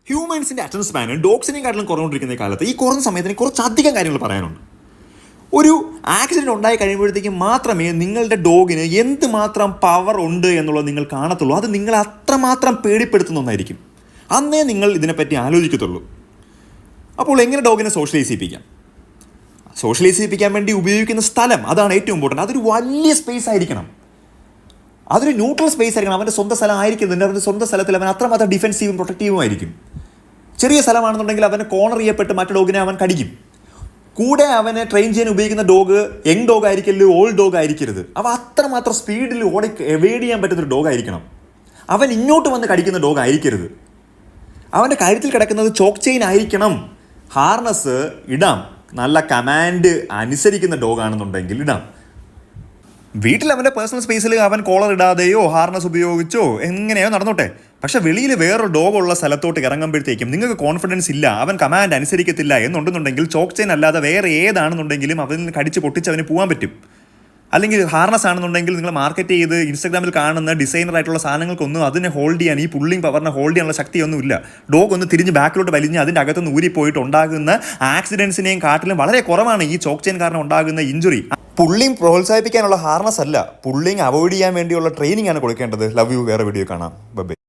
ഹ്യൂമൻസിൻ്റെ attention span ഡോഗ്സിനെക്കാട്ടിലും കുറഞ്ഞുകൊണ്ടിരിക്കുന്ന കാലത്ത് ഈ കുറഞ്ഞ സമയത്തിന് കുറച്ചധികം കാര്യങ്ങൾ പറയാനുണ്ട്. ഒരു ആക്സിഡൻറ്റ് ഉണ്ടായി കഴിയുമ്പോഴത്തേക്കും മാത്രമേ നിങ്ങളുടെ ഡോഗിന് എന്തുമാത്രം പവർ ഉണ്ട് എന്നുള്ളത് നിങ്ങൾ കാണത്തുള്ളൂ. അത് നിങ്ങൾ അത്രമാത്രം പേടിപ്പെടുത്തുന്ന ഒന്നായിരിക്കും. അന്നേ നിങ്ങൾ ഇതിനെപ്പറ്റി ആലോചിക്കത്തുള്ളൂ. അപ്പോൾ എങ്ങനെ ഡോഗിനെ സോഷ്യലൈസ് ചെയ്യിപ്പിക്കാം? സോഷ്യലൈസ് ചെയ്യിപ്പിക്കാൻ വേണ്ടി ഉപയോഗിക്കുന്ന സ്ഥലം, അതാണ് ഏറ്റവും ഇമ്പോർട്ടൻറ്റ്. അതൊരു വലിയ സ്പേസ് ആയിരിക്കണം. അതൊരു ന്യൂട്രൽ സ്പേസ് ആയിരിക്കണം. അവൻ്റെ സ്വന്തം സ്ഥലം ആയിരിക്കുന്നുണ്ട്. അവൻ്റെ സ്വന്തം സ്ഥലത്തിൽ അവൻ അത്രമാത്രം ഡിഫെൻസീവും പ്രൊട്ടക്റ്റീവും ആയിരിക്കും. ചെറിയ സ്ഥലമാണെന്നുണ്ടെങ്കിൽ അവന് കോർണർ ചെയ്യപ്പെട്ട് മറ്റു ഡോഗിനെ അവൻ കടിക്കും. കൂടെ അവനെ ട്രെയിൻ ചെയ്യാൻ ഉപയോഗിക്കുന്ന ഡോഗ് യങ് ഡോഗ് ആയിരിക്കരുത്, ഓൾഡ് ഡോഗ് ആയിരിക്കരുത്. അവ അത്രമാത്രം സ്പീഡിൽ എവേഡ് ചെയ്യാൻ പറ്റുന്നൊരു ഡോഗ് ആയിരിക്കണം. അവൻ ഇങ്ങോട്ട് വന്ന് കടിക്കുന്ന ഡോഗ് ആയിരിക്കരുത്. അവൻ്റെ കഴുത്തിൽ കിടക്കുന്നത് ചോക്ക് ചെയിൻ ആയിരിക്കണം. ഹാർനസ് ഇടാം. നല്ല കമാൻഡ് അനുസരിക്കുന്ന ഡോഗാണെന്നുണ്ടെങ്കിൽ ഇടാം. വീട്ടിൽ അവൻ്റെ പേഴ്സണൽ സ്പേസിൽ അവൻ കോളർ ഇടാതെയോ ഹാർനസ് ഉപയോഗിച്ചോ എങ്ങനെയോ നടന്നോട്ടെ. പക്ഷേ വെളിയിൽ വേറൊരു ഡോഗുള്ള സ്ഥലത്തോട്ട് ഇറങ്ങുമ്പോഴത്തേക്കും നിങ്ങൾക്ക് കോൺഫിഡൻസ് ഇല്ല, അവൻ കമാൻഡ് അനുസരിക്കത്തില്ല എന്നുണ്ടെന്നുണ്ടെങ്കിൽ ചോക്ക് ചെയിൻ അല്ലാതെ വേറെ ഏതാണെന്നുണ്ടെങ്കിലും അവന് കടിച്ച് പൊട്ടിച്ച് അവന് പോകാൻ പറ്റും. അല്ലെങ്കിൽ ഹാർനസ് ആണെന്നുണ്ടെങ്കിൽ നിങ്ങൾ മാർക്കറ്റ് ചെയ്ത് ഇൻസ്റ്റാഗ്രാമിൽ കാണുന്ന ഡിസൈനർ ആയിട്ടുള്ള സാധനങ്ങൾക്കൊന്നും അതിനെ ഹോൾഡ് ചെയ്യാൻ, ഈ പുള്ളിങ് പവറിനെ ഹോൾഡ് ചെയ്യാനുള്ള ശക്തിയൊന്നുമില്ല. ഡോഗ് ഒന്ന് തിരിഞ്ഞ് ബാക്കിലോട്ട് വലിഞ്ഞ് അതിൻ്റെ അകത്തുനിന്ന് ഊരിപ്പോയിട്ട് ഉണ്ടാകുന്ന ആക്സിഡൻസിനെയും കാട്ടിലും വളരെ കുറവാണ് ഈ ചോക്ക് ചെയിൻ കാരണം ഉണ്ടാകുന്ന ഇഞ്ചുറി. പുള്ളിങ് പ്രോത്സാഹിപ്പിക്കാനുള്ള ഹാർനസ് അല്ല, പുള്ളിങ് അവോയ്ഡ് ചെയ്യാൻ വേണ്ടിയുള്ള ട്രെയിനിങ് ആണ് കൊടുക്കേണ്ടത്. Love you. വേറെ വീഡിയോ കാണാം. ബൈ.